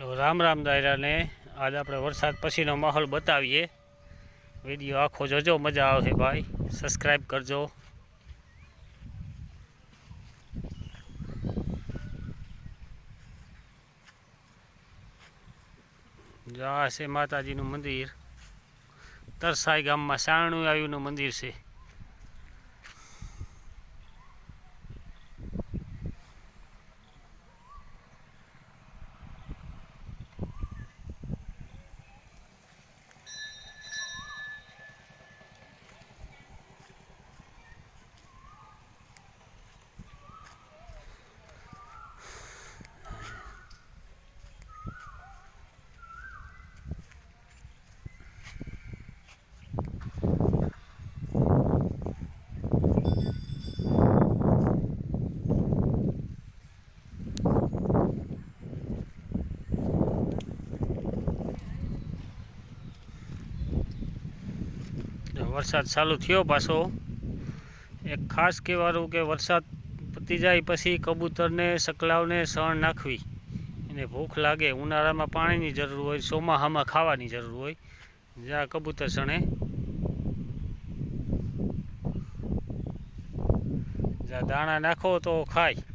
રામ રામ દાયરાને આજ આપણે વરસાદ પછીનો માહોલ બતાવીએ। વિડીયો આખો જોજો, મજા આવશે ભાઈ। સબસ્ક્રાઈબ કરજો। આ છે માતાજીનું મંદિર, તરસાઈ ગામમાં સાણું આવ્યુંનું મંદિર છે। વરસાદ ચાલુ થયો પાછો। એક ખાસ કહેવાનું કે વરસાદ પતી જાય પછી કબૂતરને સકલાવને સણ નાખવી, એને ભૂખ લાગે। ઉનાળામાં પાણીની જરૂર હોય, ચોમાસામાં ખાવાની જરૂર હોય। જ્યાં કબૂતર સણે જ્યાં દાણા નાખો તો ખાય।